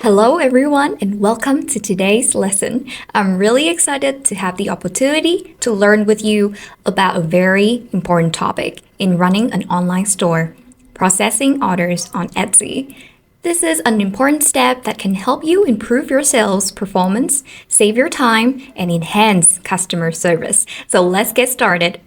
Hello, everyone, and welcome to today's lesson. I'm really excited to have the opportunity to learn with you about a very important topic in running an online store, processing orders on Etsy. This is an important step that can help you improve your sales performance, save your time, and enhance customer service. So let's get started.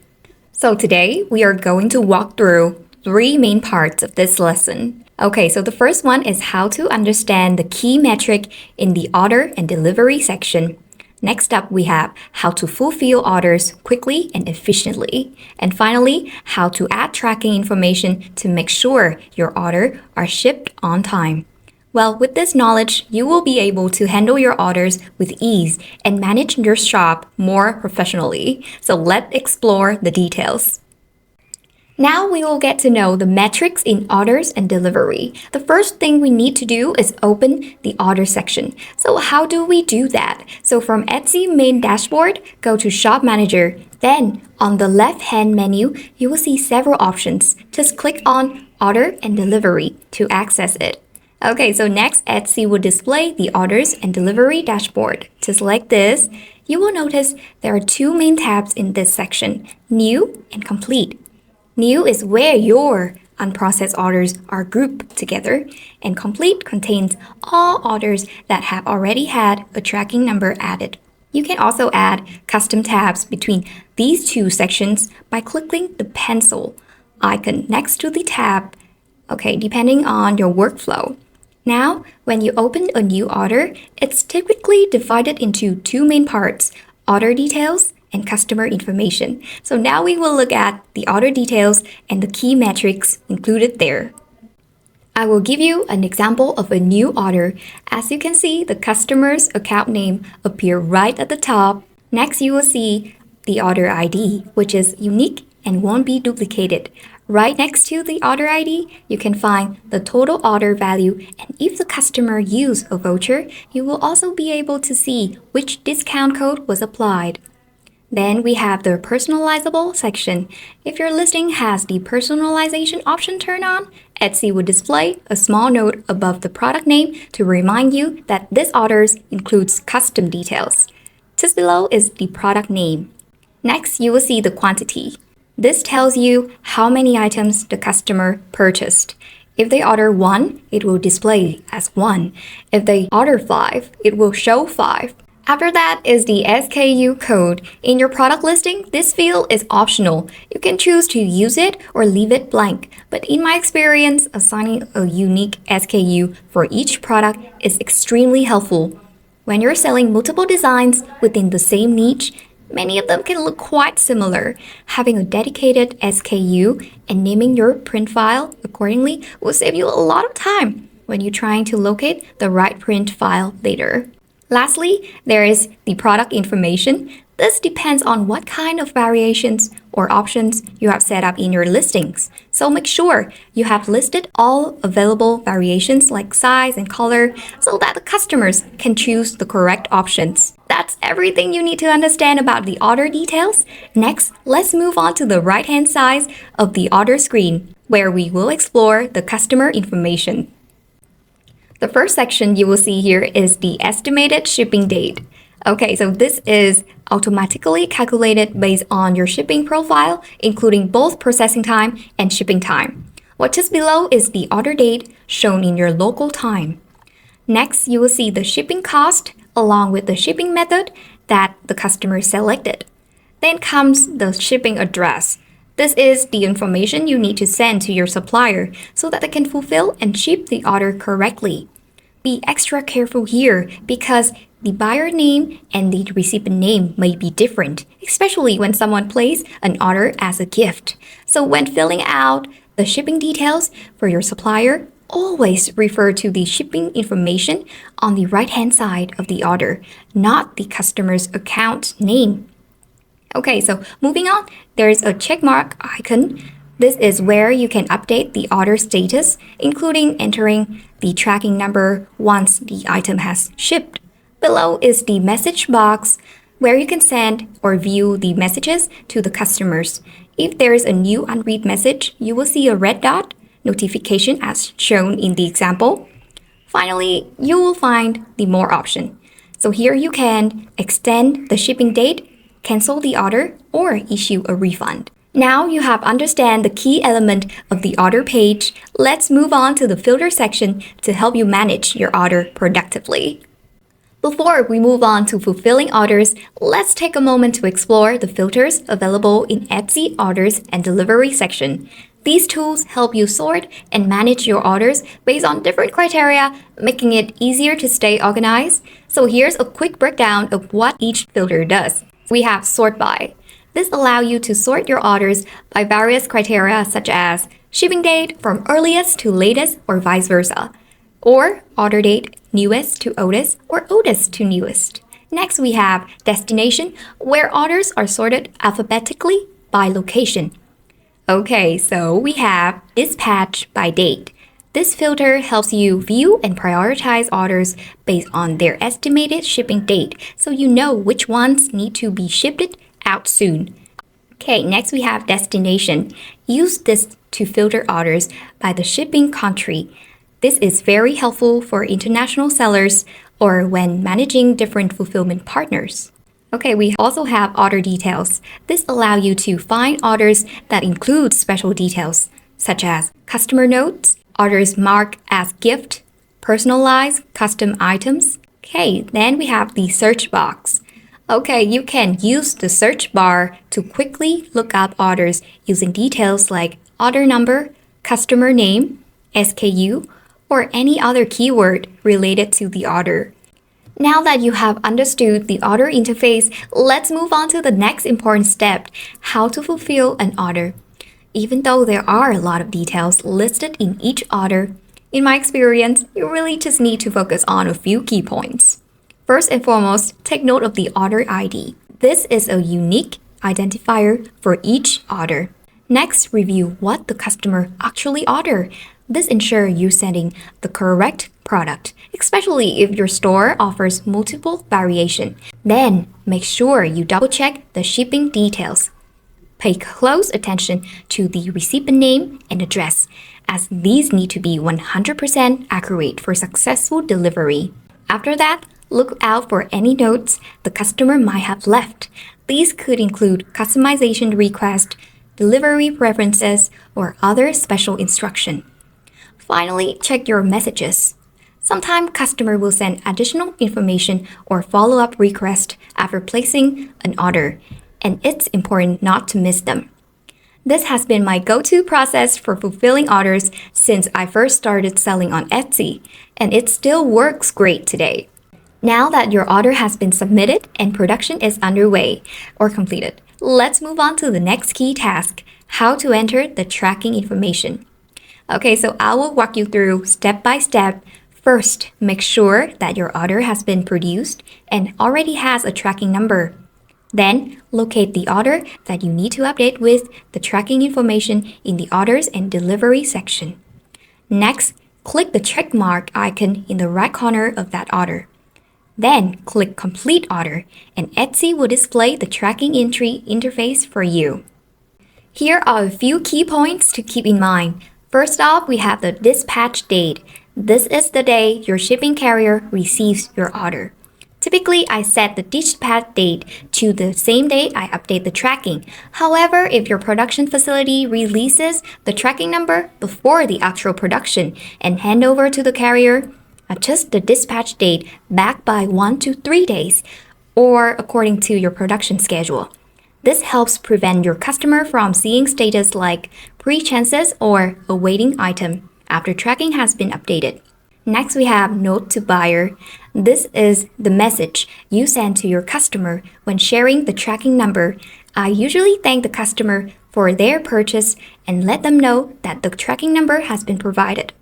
So today we are going to walk through three main parts of this lesson. Okay, so the first one is how to understand the key metric in the order and delivery section. Next up, we have how to fulfill orders quickly and efficiently. And finally, how to add tracking information to make sure your orders are shipped on time. Well, with this knowledge, you will be able to handle your orders with ease and manage your shop more professionally. So let's explore the details. Now we will get to know the metrics in orders and delivery. The first thing we need to do is open the order section. So how do we do that? So from Etsy main dashboard, go to Shop Manager. Then on the left-hand menu, you will see several options. Just click on Order and Delivery to access it. Okay, so next Etsy will display the orders and delivery dashboard. To select this, you will notice there are two main tabs in this section, New and Complete. New is where your unprocessed orders are grouped together, and Complete contains all orders that have already had a tracking number added. You can also add custom tabs between these two sections by clicking the pencil icon next to the tab, depending on your workflow. Now, when you open a new order, it's typically divided into two main parts, order details and customer information. So now we will look at the order details and the key metrics included there. I will give you an example of a new order. As you can see, the customer's account name appear right at the top. Next, you will see the order ID, which is unique and won't be duplicated. Right next to the order ID, you can find the total order value, and if the customer used a voucher, you will also be able to see which discount code was applied. Then we have the personalizable section. If your listing has the personalization option turned on, Etsy will display a small note above the product name to remind you that this order includes custom details. Just below is the product name. Next, you will see the quantity. This tells you how many items the customer purchased. If they order 1, it will display as 1. If they order 5, it will show 5. After that is the SKU code. In your product listing, this field is optional. You can choose to use it or leave it blank. But in my experience, assigning a unique SKU for each product is extremely helpful. When you're selling multiple designs within the same niche, many of them can look quite similar. Having a dedicated SKU and naming your print file accordingly will save you a lot of time when you're trying to locate the right print file later. Lastly, there is the product information. This depends on what kind of variations or options you have set up in your listings. So make sure you have listed all available variations like size and color so that the customers can choose the correct options. That's everything you need to understand about the order details. Next, let's move on to the right-hand side of the order screen, where we will explore the customer information. The first section you will see here is the estimated shipping date. Okay, so this is automatically calculated based on your shipping profile, including both processing time and shipping time. What's just below is the order date shown in your local time. Next, you will see the shipping cost along with the shipping method that the customer selected. Then comes the shipping address. This is the information you need to send to your supplier so that they can fulfill and ship the order correctly. Be extra careful here because the buyer name and the recipient name may be different, especially when someone places an order as a gift. So when filling out the shipping details for your supplier, always refer to the shipping information on the right-hand side of the order, not the customer's account name. Okay, so moving on, there's a checkmark icon. This is where you can update the order status, including entering the tracking number once the item has shipped. Below is the message box, where you can send or view the messages to the customers. If there is a new unread message, you will see a red dot notification as shown in the example. Finally, you will find the More option. So here you can extend the shipping date, cancel the order, or issue a refund. Now you have understand the key element of the order page. Let's move on to the filter section to help you manage your order productively. Before we move on to fulfilling orders, let's take a moment to explore the filters available in Etsy orders and delivery section. These tools help you sort and manage your orders based on different criteria, making it easier to stay organized. So here's a quick breakdown of what each filter does. We have sort by. This allows you to sort your orders by various criteria such as shipping date from earliest to latest or vice versa, or order date newest to oldest or oldest to newest. Next, we have destination, where orders are sorted alphabetically by location. Okay, so we have dispatch by date. This filter helps you view and prioritize orders based on their estimated shipping date, so you know which ones need to be shipped out soon. Okay, next we have destination. Use this to filter orders by the shipping country. This is very helpful for international sellers or when managing different fulfillment partners. Okay, we also have order details. This allows you to find orders that include special details, such as customer notes, orders marked as gift, personalized custom items. Okay, then we have the search box. Okay, you can use the search bar to quickly look up orders using details like order number, customer name, SKU, or any other keyword related to the order. Now that you have understood the order interface, let's move on to the next important step, how to fulfill an order. Even though there are a lot of details listed in each order, in my experience, you really just need to focus on a few key points. First and foremost, take note of the order ID. This is a unique identifier for each order. Next, review what the customer actually ordered. This ensures you sending the correct product, especially if your store offers multiple variations. Then, make sure you double-check the shipping details. Pay close attention to the recipient name and address, as these need to be 100% accurate for successful delivery. After that, look out for any notes the customer might have left. These could include customization requests, delivery preferences, or other special instruction. Finally, check your messages. Sometimes customer will send additional information or follow-up request after placing an order, and it's important not to miss them. This has been my go-to process for fulfilling orders since I first started selling on Etsy, and it still works great today. Now that your order has been submitted and production is underway or completed, let's move on to the next key task, how to enter the tracking information. Okay, so I will walk you through step by step. First, make sure that your order has been produced and already has a tracking number. Then, locate the order that you need to update with the tracking information in the orders and delivery section. Next, click the check mark icon in the right corner of that order. Then, click Complete Order, and Etsy will display the tracking entry interface for you. Here are a few key points to keep in mind. First off, we have the dispatch date. This is the day your shipping carrier receives your order. Typically, I set the dispatch date to the same date I update the tracking. However, if your production facility releases the tracking number before the actual production and hand over to the carrier, adjust the dispatch date back by 1 to 3 days, or according to your production schedule. This helps prevent your customer from seeing status like pre-chances or awaiting item after tracking has been updated. Next, we have Note to Buyer. This is the message you send to your customer when sharing the tracking number. I usually thank the customer for their purchase and let them know that the tracking number has been provided.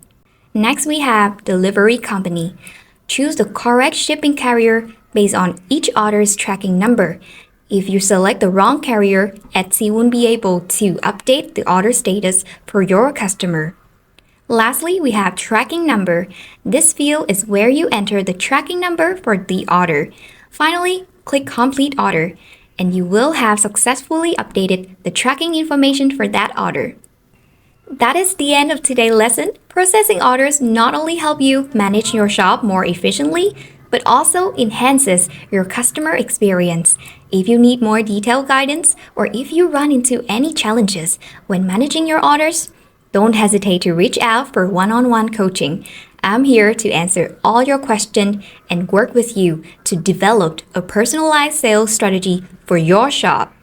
Next, we have Delivery Company. Choose the correct shipping carrier based on each order's tracking number. If you select the wrong carrier, Etsy won't be able to update the order status for your customer. Lastly, we have Tracking Number. This field is where you enter the tracking number for the order. Finally, click Complete Order, and you will have successfully updated the tracking information for that order. That is the end of today's lesson. Processing orders not only help you manage your shop more efficiently, but also enhances your customer experience. If you need more detailed guidance or if you run into any challenges when managing your orders, don't hesitate to reach out for one-on-one coaching. I'm here to answer all your questions and work with you to develop a personalized sales strategy for your shop.